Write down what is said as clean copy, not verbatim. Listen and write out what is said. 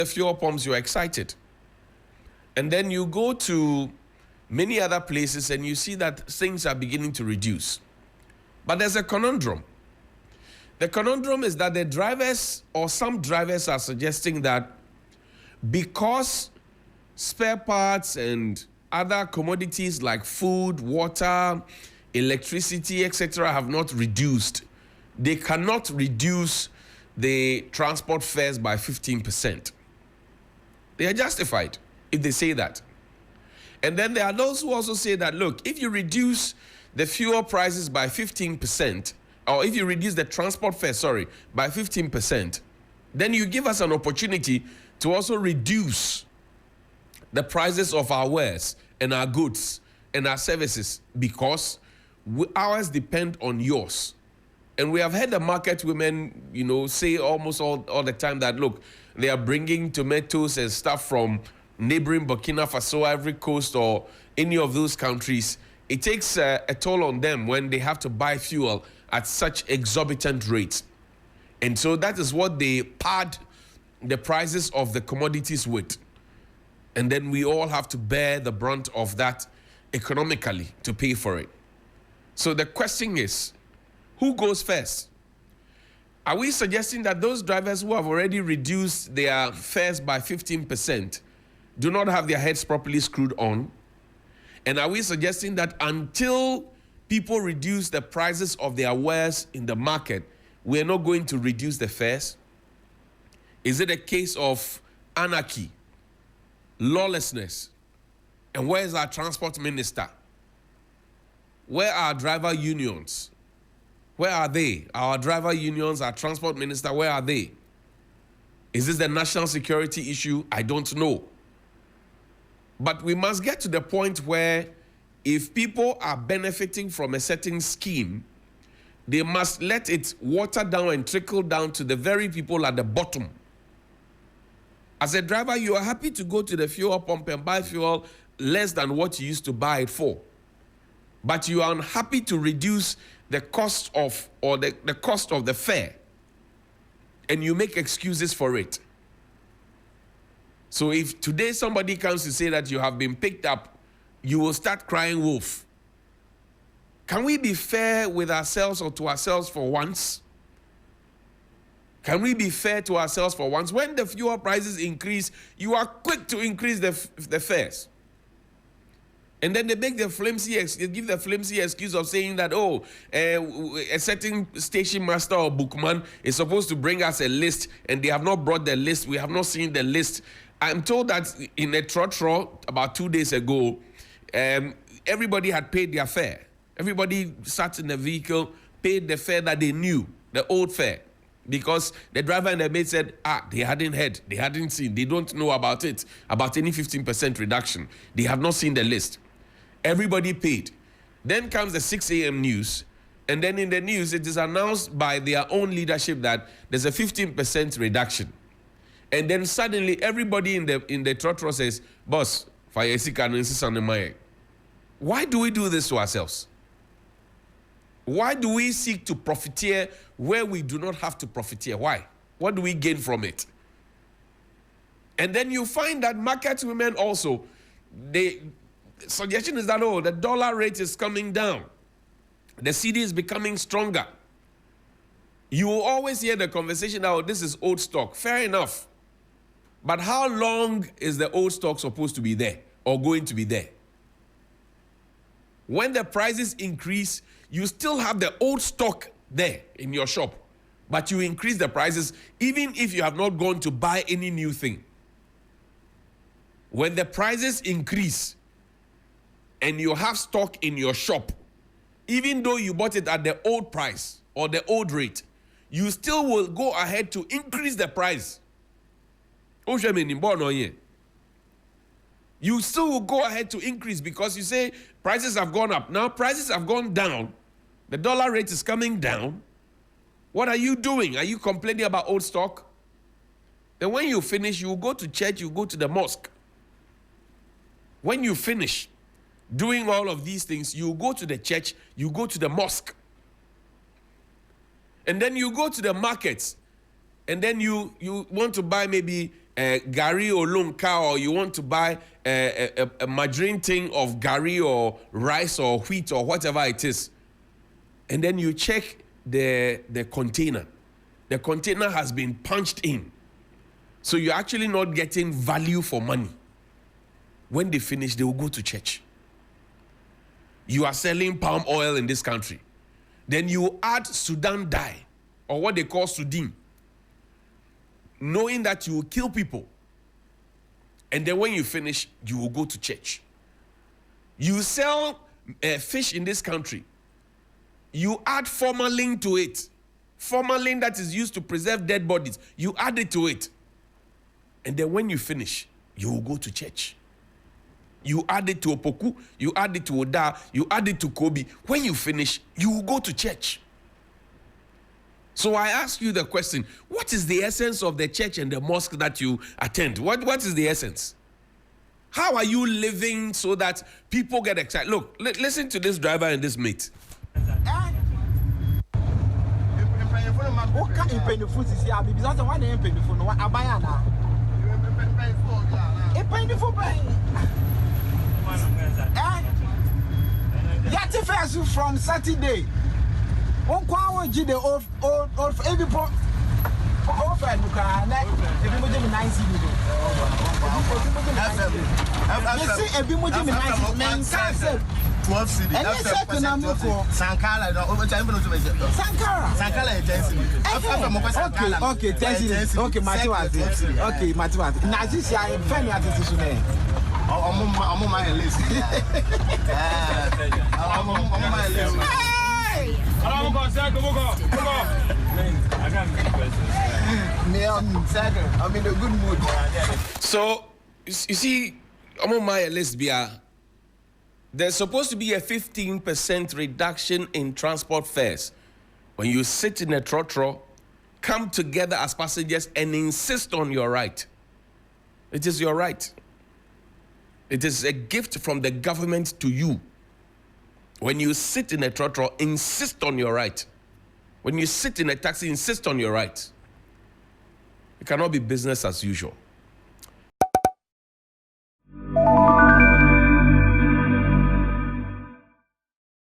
the fuel pumps, you're excited. And then you go to many other places and you see that things are beginning to reduce. But there's a conundrum. The conundrum is that the drivers, or some drivers, are suggesting that because spare parts and other commodities like food, water, electricity, etc. have not reduced, they cannot reduce the transport fares by 15%. They are justified if they say that. And then there are those who also say that, look, if you reduce the fuel prices by 15%, or if you reduce the transport fare, by 15%, then you give us an opportunity to also reduce the prices of our wares and our goods and our services, because ours depend on yours. And we have heard the market women, say almost all the time that, look, they are bringing tomatoes and stuff from neighboring Burkina Faso, Ivory Coast, or any of those countries. It takes a toll on them when they have to buy fuel at such exorbitant rates. And so that is what they pad the prices of the commodities with. And then we all have to bear the brunt of that economically to pay for it. So the question is, who goes first? Are we suggesting that those drivers who have already reduced their fares by 15% do not have their heads properly screwed on? And are we suggesting that until people reduce the prices of their wares in the market, we're not going to reduce the fares? Is it a case of anarchy, lawlessness? And where is our transport minister? Where are driver unions? Where are they? Our driver unions, our transport minister, where are they? Is this the national security issue? I don't know. But we must get to the point where if people are benefiting from a certain scheme, they must let it water down and trickle down to the very people at the bottom. As a driver, you are happy to go to the fuel pump and buy fuel less than what you used to buy it for. But you are unhappy to reduce the cost of, or the cost of the fare. And you make excuses for it. So if today somebody comes to say that you have been picked up, you will start crying wolf. Can we be fair with ourselves or to ourselves for once? Can we be fair to ourselves for once? When the fuel prices increase, you are quick to increase the fares. And then they make the flimsy excuse of saying that, a certain station master or bookman is supposed to bring us a list, and they have not brought the list. We have not seen the list. I'm told that in a trotro about 2 days ago, everybody had paid their fare. Everybody sat in the vehicle, paid the fare that they knew, the old fare. Because the driver and the mate said, they hadn't heard, they hadn't seen, they don't know about it, about any 15% reduction. They have not seen the list. Everybody paid. Then comes the 6 a.m. news, and then in the news, it is announced by their own leadership that there's a 15% reduction. And then suddenly, everybody in the trotro says, boss, why do we do this to ourselves? Why do we seek to profiteer where we do not have to profiteer? Why? What do we gain from it? And then you find that market women also, the suggestion is that, the dollar rate is coming down. The CD is becoming stronger. You will always hear the conversation that, this is old stock. Fair enough. But how long is the old stock supposed to be there or going to be there? When the prices increase, you still have the old stock there in your shop, but you increase the prices even if you have not gone to buy any new thing. When the prices increase and you have stock in your shop, even though you bought it at the old price or the old rate, you still will go ahead to increase the price. You still will go ahead to increase because you say prices have gone up. Now prices have gone down. The dollar rate is coming down. What are you doing? Are you complaining about old stock? Then when you finish, you go to church, you go to the mosque. When you finish doing all of these things, you go to the church, you go to the mosque. And then you go to the markets. And then you want to buy maybe gari or lunka, or you want to buy a margarine thing of gari or rice or wheat or whatever it is, and then you check the container. The container has been punched in. So you're actually not getting value for money. When they finish, they will go to church. You are selling palm oil in this country. Then you add Sudan dye, or what they call Sudim, knowing that you will kill people. And then when you finish, you will go to church. You sell fish in this country. You add formalin to it. Formalin that is used to preserve dead bodies. You add it to it. And then when you finish, you will go to church. You add it to Opoku, you add it to Oda, you add it to Kobe. When you finish, you will go to church. So I ask you the question, what is the essence of the church and the mosque that you attend? What is the essence? How are you living so that people get excited? Look, listen to this driver and this mate. From Saturday. On kwa ji the off every po off and every mojim 90 million. You see every mojim 90 men say 12 cedi. And yes Sankara okay 10 cedi. Okay Matiwas. Okay Matiwas. Na this ya friend ya tete me. I'm on my list. I'm on my list. Come on. I got I'm in a good mood. So, you see, I'm on my list, there's supposed to be a 15% reduction in transport fares. When you sit in a trotro, come together as passengers and insist on your right. It is your right. It is a gift from the government to you. When you sit in a trotro, insist on your right. When you sit in a taxi, insist on your right. It cannot be business as usual.